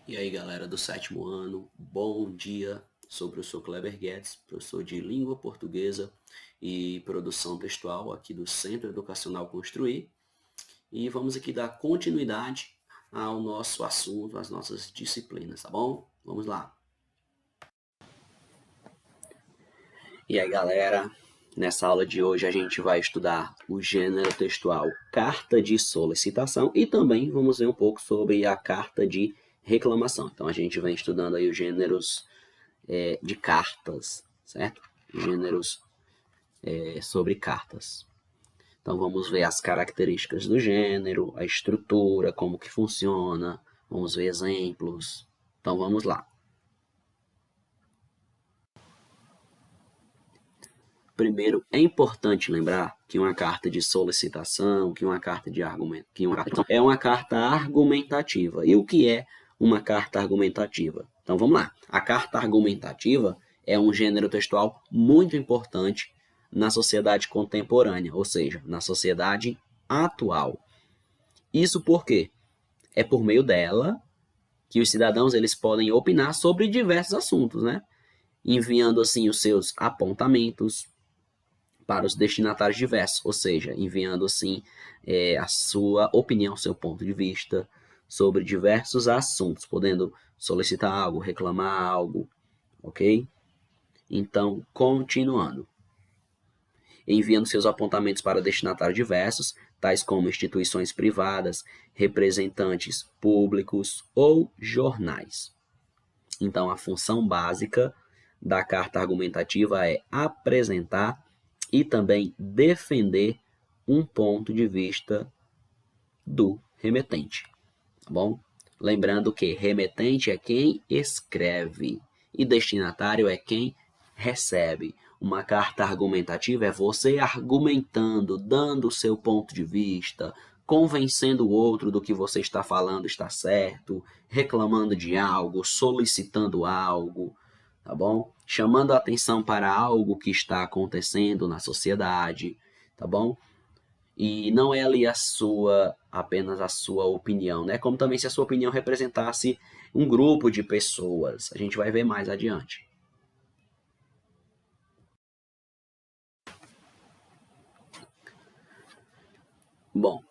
E aí, galera do sétimo ano, bom dia. Sou o professor Kleber Guedes, professor de língua portuguesa e produção textual aqui do Centro Educacional Construir. E vamos aqui dar continuidade ao nosso assunto, às nossas disciplinas, tá bom? Vamos lá. E aí, galera, nessa aula de hoje a gente vai estudar o gênero textual carta de solicitação e também vamos ver um pouco sobre a carta de reclamação. Então a gente vem estudando aí os gêneros de cartas, certo? Gêneros sobre cartas. Então vamos ver as características do gênero, a estrutura, como que funciona, vamos ver exemplos. Então vamos lá. Primeiro, é importante lembrar que uma carta de solicitação, que uma carta de argumento, é uma carta argumentativa. E o que é uma carta argumentativa? Então vamos lá. A carta argumentativa é um gênero textual muito importante na sociedade contemporânea, ou seja, na sociedade atual. Isso porque é por meio dela que os cidadãos eles podem opinar sobre diversos assuntos, né? Enviando assim os seus apontamentos, para os destinatários diversos, ou seja, enviando assim a sua opinião, seu ponto de vista sobre diversos assuntos, podendo solicitar algo, reclamar algo, ok? Então, continuando. Enviando seus apontamentos para destinatários diversos, tais como instituições privadas, representantes públicos ou jornais. Então, a função básica da carta argumentativa é apresentar e também defender um ponto de vista do remetente, tá bom? Lembrando que remetente é quem escreve e destinatário é quem recebe. Uma carta argumentativa é você argumentando, dando o seu ponto de vista, convencendo o outro do que você está falando está certo, reclamando de algo, solicitando algo, tá bom? Chamando a atenção para algo que está acontecendo na sociedade, tá bom? E não é ali apenas a sua opinião, né? Como também se a sua opinião representasse um grupo de pessoas. A gente vai ver mais adiante. Bom,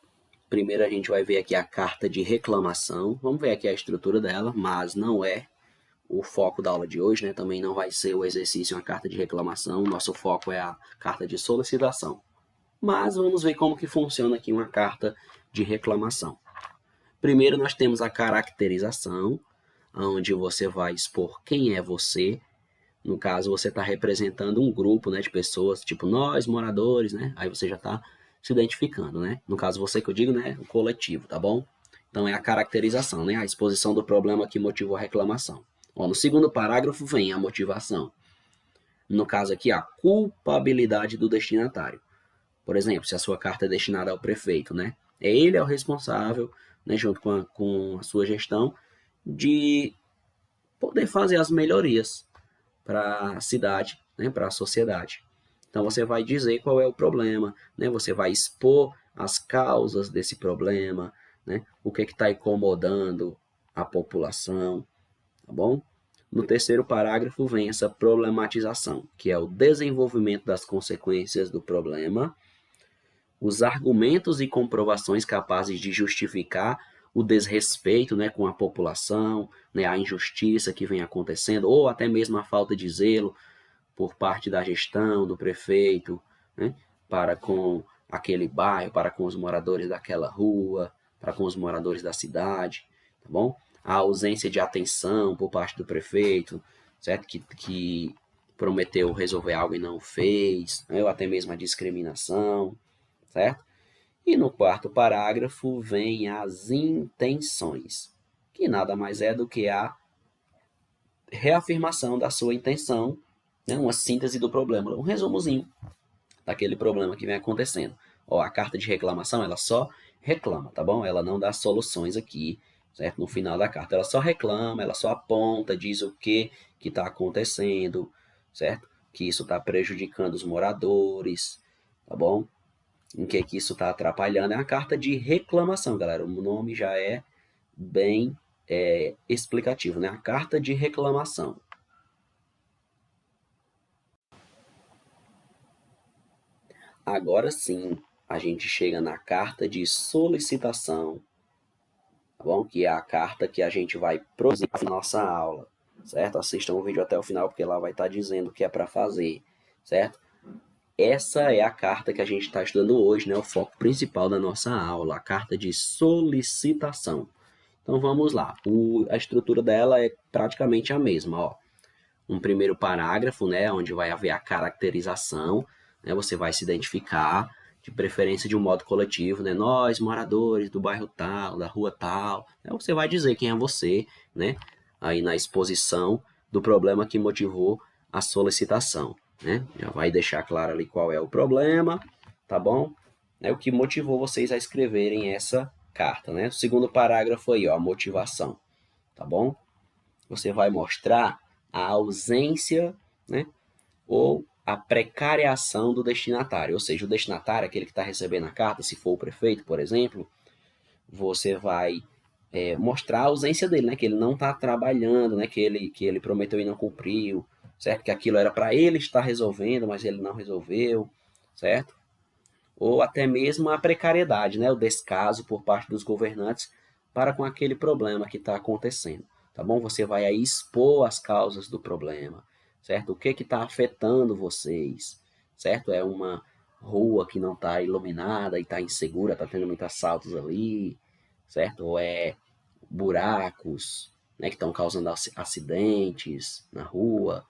primeiro a gente vai ver aqui a carta de reclamação. Vamos ver aqui a estrutura dela, mas não é o foco da aula de hoje, né? Também não vai ser o exercício, uma carta de reclamação. Nosso foco é a carta de solicitação. Mas vamos ver como que funciona aqui uma carta de reclamação. Primeiro nós temos a caracterização, onde você vai expor quem é você. No caso, você está representando um grupo, né, de pessoas, tipo nós, moradores, né? Aí você já está se identificando, né? No caso, você que eu digo, né, o coletivo, tá bom? Então é a caracterização, né? A exposição do problema que motivou a reclamação. Ó, no segundo parágrafo vem a motivação. No caso aqui, a culpabilidade do destinatário. Por exemplo, se a sua carta é destinada ao prefeito, né? Ele é o responsável, né, junto com a sua gestão, de poder fazer as melhorias para a cidade, né, para a sociedade. Então você vai dizer qual é o problema, né? Você vai expor as causas desse problema, né? O que está incomodando a população, tá bom? No terceiro parágrafo vem essa problematização, que é o desenvolvimento das consequências do problema, os argumentos e comprovações capazes de justificar o desrespeito, né, com a população, né, a injustiça que vem acontecendo, ou até mesmo a falta de zelo por parte da gestão, do prefeito, né, para com aquele bairro, para com os moradores daquela rua, para com os moradores da cidade, tá bom? A ausência de atenção por parte do prefeito, certo? Que prometeu resolver algo e não fez, né, ou até mesmo a discriminação, certo? E no quarto parágrafo vem as intenções, que nada mais é do que a reafirmação da sua intenção, né, uma síntese do problema, um resumozinho daquele problema que vem acontecendo. Ó, a carta de reclamação, ela só reclama, tá bom? Ela não dá soluções aqui, certo? No final da carta, ela só reclama, ela só aponta, diz o que está acontecendo, certo? Que isso está prejudicando os moradores, tá bom? Em que isso está atrapalhando. É uma carta de reclamação, galera. O nome já é bem explicativo, né? A carta de reclamação. Agora sim, a gente chega na carta de solicitação, tá bom? Que é a carta que a gente vai produzir na nossa aula, certo? Assistam o vídeo até o final, porque lá vai estar dizendo o que é para fazer, certo? Essa é a carta que a gente está estudando hoje, né? O foco principal da nossa aula, a carta de solicitação. Então vamos lá. A estrutura dela é praticamente a mesma, ó. Um primeiro parágrafo, né, onde vai haver a caracterização, né, você vai se identificar, de preferência de um modo coletivo, né, nós, moradores do bairro tal, da rua tal, né, você vai dizer quem é você, né, aí na exposição do problema que motivou a solicitação, né, já vai deixar claro ali qual é o problema, tá bom? É o que motivou vocês a escreverem essa carta, né? O segundo parágrafo aí, ó, a motivação, tá bom? Você vai mostrar a ausência, né, ou a precariação do destinatário. Ou seja, o destinatário, aquele que está recebendo a carta, se for o prefeito, por exemplo, você vai mostrar a ausência dele, né, que ele não está trabalhando, né, que ele prometeu e não cumpriu, certo? Que aquilo era para ele estar resolvendo, mas ele não resolveu, certo? Ou até mesmo a precariedade, né, o descaso por parte dos governantes para com aquele problema que está acontecendo, tá bom? Você vai aí expor as causas do problema, certo? O que está afetando vocês, certo? É uma rua que não está iluminada e está insegura, está tendo muitos assaltos ali, certo? Ou é buracos, né, que estão causando acidentes na rua,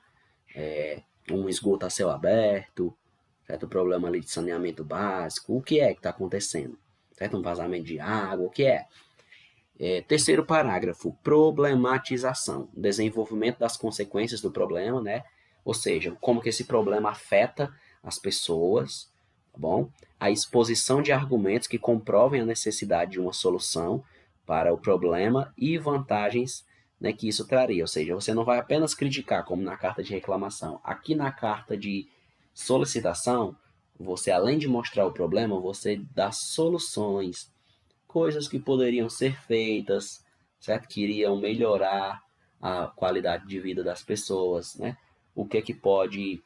um esgoto a céu aberto, certo? Problema ali de saneamento básico, o que é que está acontecendo? Certo? Um vazamento de água, o que é? Terceiro parágrafo, problematização, desenvolvimento das consequências do problema, né? Ou seja, como que esse problema afeta as pessoas, tá bom? A exposição de argumentos que comprovem a necessidade de uma solução para o problema e vantagens, né, que isso traria. Ou seja, você não vai apenas criticar, como na carta de reclamação. Aqui na carta de solicitação, você, além de mostrar o problema, você dá soluções, coisas que poderiam ser feitas, certo? Que iriam melhorar a qualidade de vida das pessoas, né? O que que pode,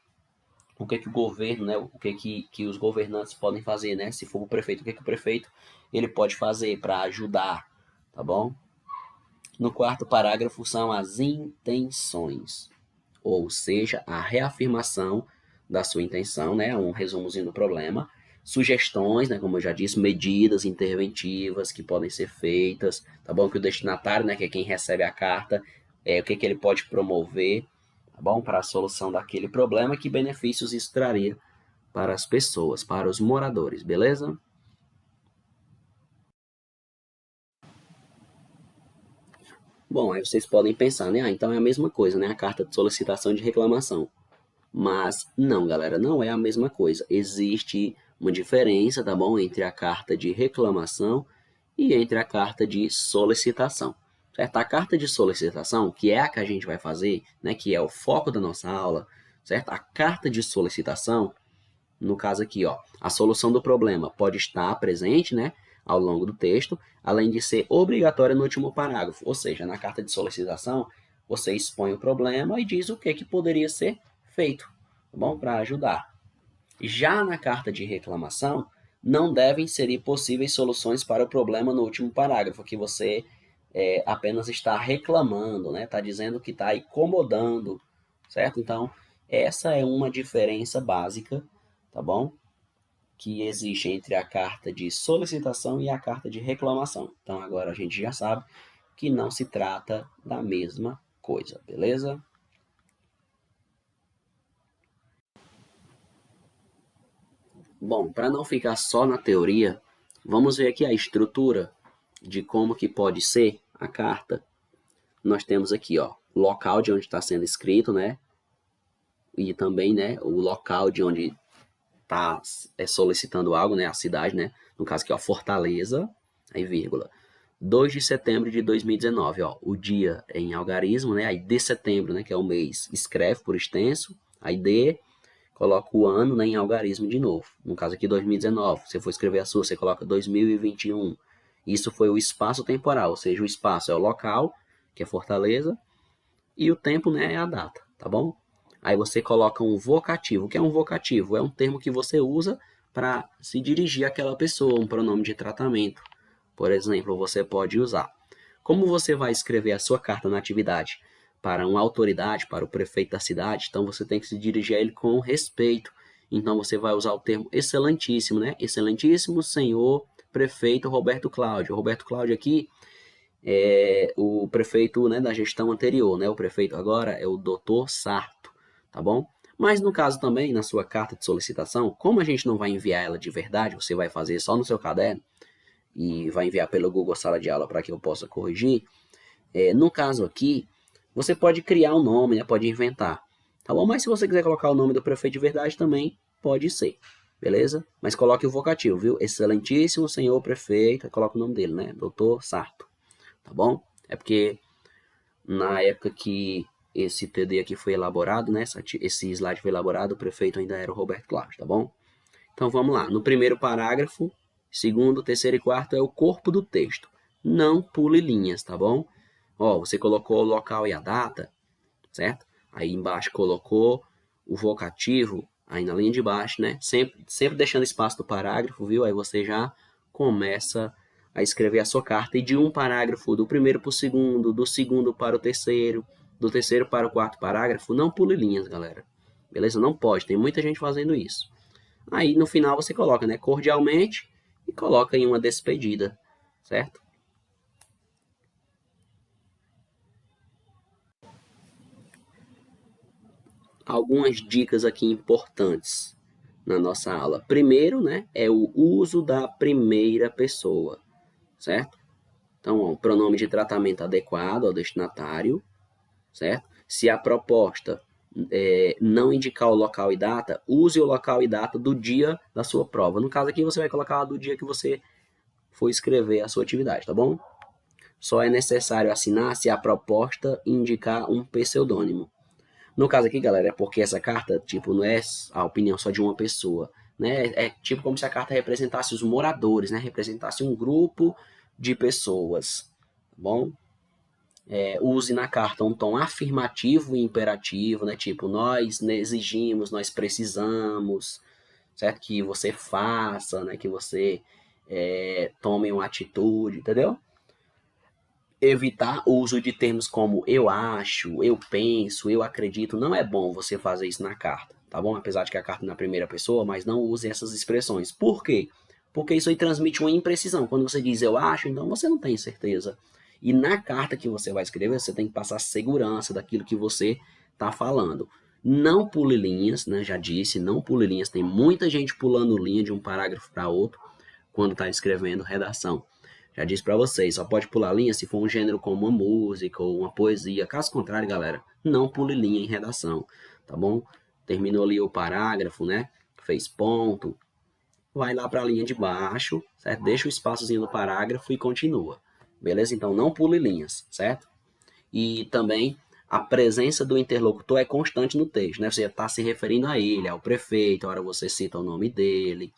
o que que o governo, né? O que os governantes podem fazer, né? Se for o prefeito, o que que o prefeito ele pode fazer para ajudar, tá bom? No quarto parágrafo são as intenções, ou seja, a reafirmação da sua intenção, né? Um resumozinho do problema. Sugestões, né? Como eu já disse, medidas interventivas que podem ser feitas, tá bom? Que o destinatário, né? Que é quem recebe a carta, o que que ele pode promover, tá bom? Para a solução daquele problema, que benefícios isso traria para as pessoas, para os moradores, beleza? Bom, aí vocês podem pensar, né? Ah, então é a mesma coisa, né? A carta de solicitação de reclamação. Mas não, galera, não é a mesma coisa. Existe uma diferença, tá bom, entre a carta de reclamação e entre a carta de solicitação. Certo? A carta de solicitação, que é a que a gente vai fazer, né, que é o foco da nossa aula, certo? A carta de solicitação, no caso aqui, ó, a solução do problema pode estar presente, né, ao longo do texto, além de ser obrigatória no último parágrafo. Ou seja, na carta de solicitação, você expõe o problema e diz o que poderia ser feito, tá bom? Para ajudar. Já na carta de reclamação, não devem inserir possíveis soluções para o problema no último parágrafo, que você apenas está reclamando, né? Está dizendo que está incomodando, certo? Então, essa é uma diferença básica, tá bom? Que existe entre a carta de solicitação e a carta de reclamação. Então, agora a gente já sabe que não se trata da mesma coisa, beleza? Bom, para não ficar só na teoria, vamos ver aqui a estrutura de como que pode ser a carta. Nós temos aqui, ó, o local de onde está sendo escrito, né? E também, né, o local de onde está solicitando algo, né? A cidade, né? No caso aqui, ó, Fortaleza, aí vírgula. 2 de setembro de 2019, ó, o dia é em algarismo, né? Aí de setembro, né, que é o mês, escreve por extenso, aí de coloca o ano, né, em algarismo de novo. No caso aqui 2019, se você for escrever a sua, você coloca 2021. Isso foi o espaço temporal, ou seja, o espaço é o local, que é Fortaleza, e o tempo, né, é a data, tá bom? Aí você coloca um vocativo. O que é um vocativo? É um termo que você usa para se dirigir àquela pessoa, um pronome de tratamento. Por exemplo, você pode usar. Como você vai escrever a sua carta na atividade para uma autoridade, para o prefeito da cidade, então você tem que se dirigir a ele com respeito. Então você vai usar o termo excelentíssimo, né? Excelentíssimo senhor prefeito Roberto Cláudio. Roberto Cláudio aqui é o prefeito, né, da gestão anterior, né? O prefeito agora é o doutor Sarto, tá bom? Mas no caso também, na sua carta de solicitação, como a gente não vai enviar ela de verdade, você vai fazer só no seu caderno e vai enviar pelo Google Sala de Aula para que eu possa corrigir, no caso aqui, você pode criar um nome, né? Pode inventar, tá bom? Mas se você quiser colocar o nome do prefeito de verdade também, pode ser, beleza? Mas coloque o vocativo, viu? Excelentíssimo senhor prefeito, coloca o nome dele, né? Doutor Sarto, tá bom? É porque na época que esse TD aqui foi elaborado, né? Esse slide foi elaborado, o prefeito ainda era o Roberto Cláudio, tá bom? Então vamos lá. No primeiro parágrafo, segundo, terceiro e quarto é o corpo do texto. Não pule linhas, tá bom? Ó, você colocou o local e a data, certo? Aí embaixo colocou o vocativo, aí na linha de baixo, né? Sempre deixando espaço do parágrafo, viu? Aí você já começa a escrever a sua carta. E de um parágrafo, do primeiro para o segundo, do segundo para o terceiro, do terceiro para o quarto parágrafo, não pule linhas, galera. Beleza? Não pode, tem muita gente fazendo isso. Aí no final você coloca, né? Cordialmente e coloca em uma despedida, certo? Algumas dicas aqui importantes na nossa aula. Primeiro, né, é o uso da primeira pessoa, certo? Então, ó, pronome de tratamento adequado ao destinatário, certo? Se a proposta não indicar o local e data, use o local e data do dia da sua prova. No caso aqui, você vai colocar do dia que você for escrever a sua atividade, tá bom? Só é necessário assinar se a proposta indicar um pseudônimo. No caso aqui, galera, é porque essa carta, tipo, não é a opinião só de uma pessoa, né? É tipo como se a carta representasse os moradores, né? Representasse um grupo de pessoas, tá bom? Use na carta um tom afirmativo e imperativo, né? Tipo, nós exigimos, nós precisamos, certo? Que você faça, né? Que você tome uma atitude, entendeu? Evitar o uso de termos como eu acho, eu penso, eu acredito. Não é bom você fazer isso na carta, tá bom? Apesar de que a carta é na primeira pessoa, mas não use essas expressões. Por quê? Porque isso aí transmite uma imprecisão. Quando você diz eu acho, então você não tem certeza. E na carta que você vai escrever, você tem que passar segurança daquilo que você está falando. Não pule linhas, né? Já disse, não pule linhas. Tem muita gente pulando linha de um parágrafo para outro quando está escrevendo redação. Já disse para vocês, só pode pular linha se for um gênero como uma música ou uma poesia. Caso contrário, galera, não pule linha em redação, tá bom? Terminou ali o parágrafo, né? Fez ponto, vai lá para a linha de baixo, certo? Deixa o espaçozinho do parágrafo e continua. Beleza? Então não pule linhas, certo? E também a presença do interlocutor é constante no texto, né? Você está se referindo a ele, ao prefeito, a hora você cita o nome dele,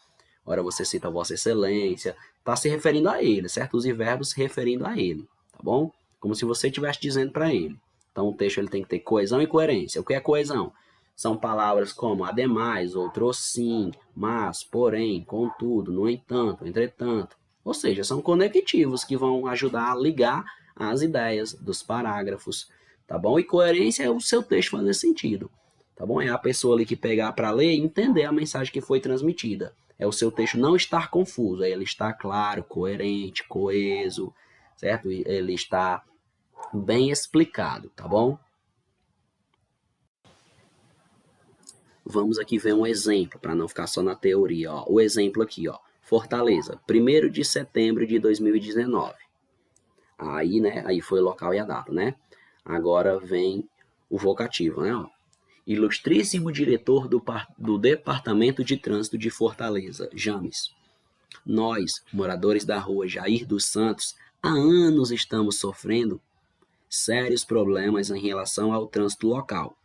ora você cita Vossa Excelência, está se referindo a ele, certo? Use verbos se referindo a ele, tá bom? Como se você estivesse dizendo para ele. Então o texto ele tem que ter coesão e coerência. O que é coesão? São palavras como ademais, outro sim, mas, porém, contudo, no entanto, entretanto. Ou seja, são conectivos que vão ajudar a ligar as ideias dos parágrafos, tá bom? E coerência é o seu texto fazer sentido, tá bom? É a pessoa ali que pegar para ler e entender a mensagem que foi transmitida. É o seu texto não estar confuso, ele está claro, coerente, coeso, certo? Ele está bem explicado, tá bom? Vamos aqui ver um exemplo, para não ficar só na teoria. Ó. O exemplo aqui, ó. Fortaleza, 1º de setembro de 2019. Aí, né? Aí foi o local e a data, né? Agora vem o vocativo, né? Ó. Ilustríssimo diretor do Departamento de Trânsito de Fortaleza, James. Nós, moradores da rua Jair dos Santos, há anos estamos sofrendo sérios problemas em relação ao trânsito local.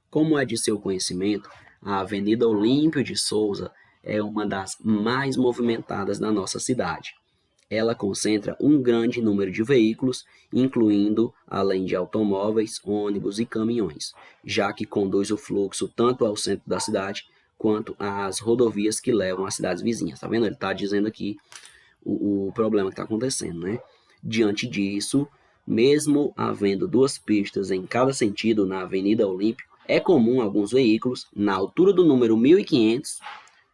Como é de seu conhecimento, a Avenida Olímpio de Souza é uma das mais movimentadas da nossa cidade. ela concentra um grande número de veículos, incluindo, além de automóveis, ônibus e caminhões, já que conduz o fluxo tanto ao centro da cidade quanto às rodovias que levam às cidades vizinhas. Tá vendo? Ele está dizendo aqui o problema que está acontecendo, né? Diante disso, mesmo havendo duas pistas em cada sentido na Avenida Olímpia, é comum alguns veículos, na altura do número 1500,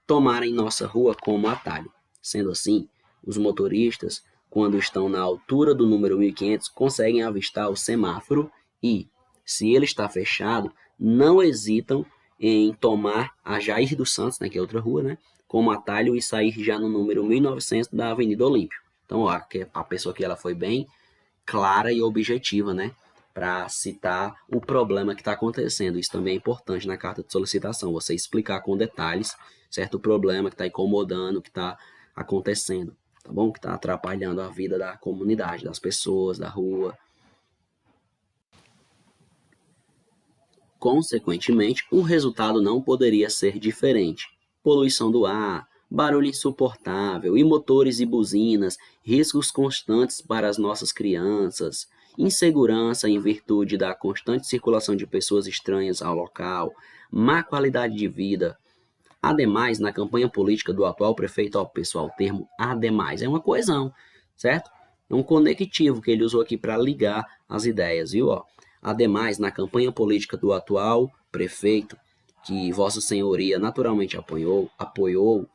tomarem nossa rua como atalho. Sendo assim, os motoristas, quando estão na altura do número 1500, conseguem avistar o semáforo e, se ele está fechado, não hesitam em tomar a Jair dos Santos, né, que é outra rua, né, como atalho e sair já no número 1900 da Avenida Olímpia. Então, ó, a pessoa aqui ela foi bem clara e objetiva, né, para citar o problema que está acontecendo. Isso também é importante na carta de solicitação, você explicar com detalhes, certo, problema que está incomodando, que está acontecendo, tá bom? Que está atrapalhando a vida da comunidade, das pessoas, da rua. Consequentemente, o resultado não poderia ser diferente. Poluição do ar, barulho insuportável, e motores e buzinas, riscos constantes para as nossas crianças, insegurança em virtude da constante circulação de pessoas estranhas ao local, má qualidade de vida. Ademais, na campanha política do atual prefeito, ó, pessoal, o termo ademais é uma coesão, certo? É um conectivo que ele usou aqui para ligar as ideias, viu? Ó, ademais, na campanha política do atual prefeito, que Vossa Senhoria naturalmente apoiou,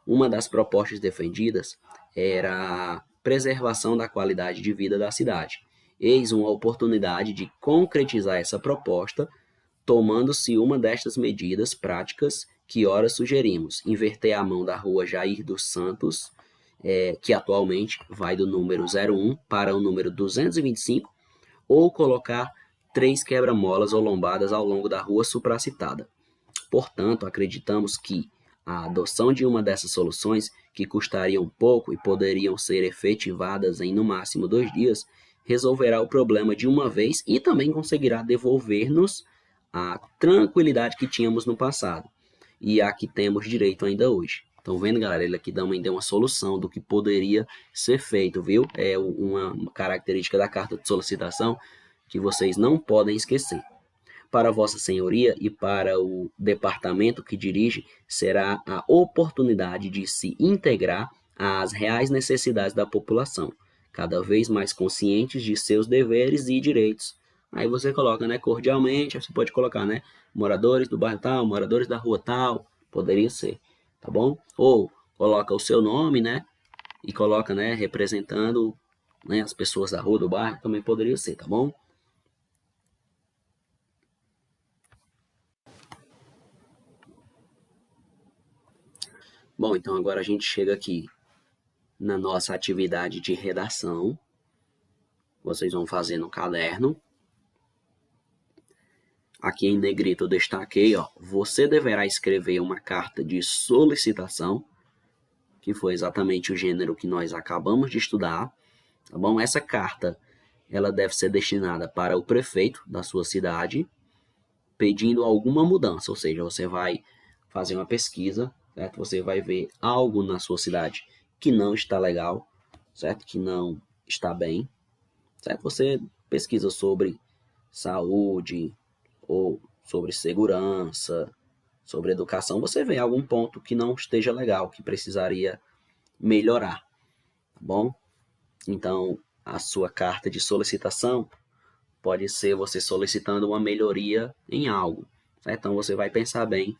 uma das propostas defendidas era a preservação da qualidade de vida da cidade. Eis uma oportunidade de concretizar essa proposta, tomando-se uma destas medidas práticas que ora sugerimos: inverter a mão da rua Jair dos Santos, que atualmente vai do número 01 para o número 225, ou colocar 3 quebra-molas ou lombadas ao longo da rua supracitada. Portanto, acreditamos que a adoção de uma dessas soluções, que custariam pouco e poderiam ser efetivadas em no máximo 2 dias, resolverá o problema de uma vez e também conseguirá devolver-nos a tranquilidade que tínhamos no passado e a que temos direito ainda hoje. Estão vendo, galera? Ele aqui também deu uma solução do que poderia ser feito, viu? É uma característica da carta de solicitação que vocês não podem esquecer. Para Vossa Senhoria e para o departamento que dirige, será a oportunidade de se integrar às reais necessidades da população, cada vez mais conscientes de seus deveres e direitos. Aí você coloca, né, cordialmente, você pode colocar, né, moradores do bairro tal, moradores da rua tal, poderia ser, tá bom? Ou coloca o seu nome, né, e coloca, né, representando, né, as pessoas da rua, do bairro, também poderia ser, tá bom? Bom, então agora a gente chega aqui na nossa atividade de redação. Vocês vão fazer no caderno. Aqui em negrito eu destaquei, ó, você deverá escrever uma carta de solicitação, que foi exatamente o gênero que nós acabamos de estudar, tá bom? Essa carta, ela deve ser destinada para o prefeito da sua cidade, pedindo alguma mudança, ou seja, você vai fazer uma pesquisa, certo? Você vai ver algo na sua cidade que não está legal, certo? Que não está bem, certo? Você pesquisa sobre saúde ou sobre segurança, sobre educação, você vê algum ponto que não esteja legal, que precisaria melhorar, tá bom? Então, a sua carta de solicitação pode ser você solicitando uma melhoria em algo, certo? Então você vai pensar bem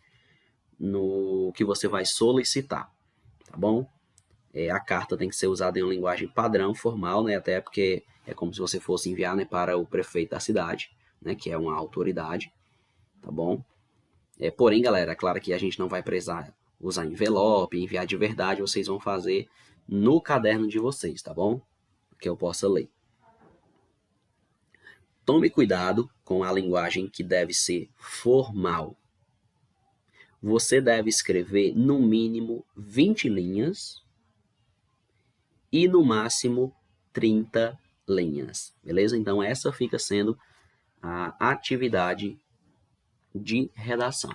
no que você vai solicitar, tá bom? A carta tem que ser usada em uma linguagem padrão, formal, né? Até porque é como se você fosse enviar, né, para o prefeito da cidade, né, que é uma autoridade, tá bom? Porém, galera, é claro que a gente não vai precisar usar envelope, enviar de verdade, vocês vão fazer no caderno de vocês, tá bom? Que eu possa ler. Tome cuidado com a linguagem que deve ser formal. Você deve escrever no mínimo 20 linhas e no máximo 30 linhas, beleza? Então essa fica sendo a atividade de redação.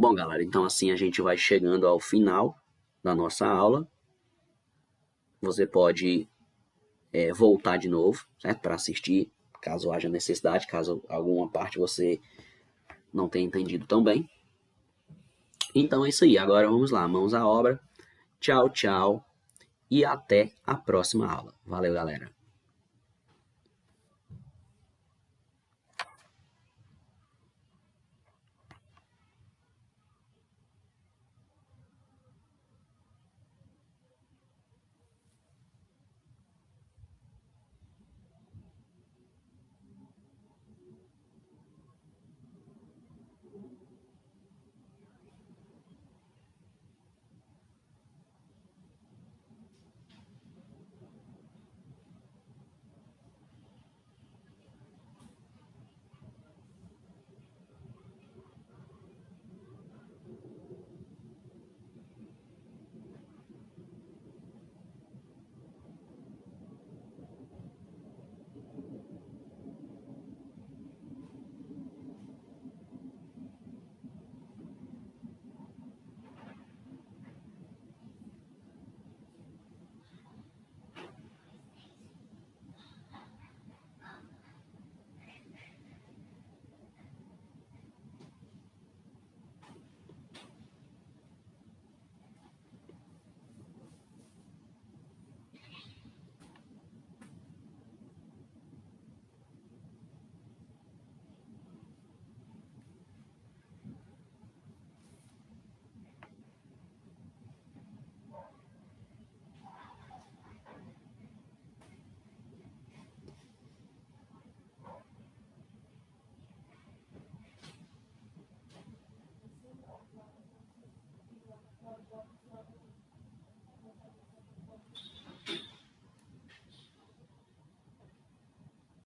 Bom, galera, então assim a gente vai chegando ao final da nossa aula. Você pode voltar de novo, certo? Para assistir, caso haja necessidade, caso alguma parte você não tenha entendido tão bem. Então é isso aí, agora vamos lá, mãos à obra. Tchau, tchau e até a próxima aula. Valeu, galera!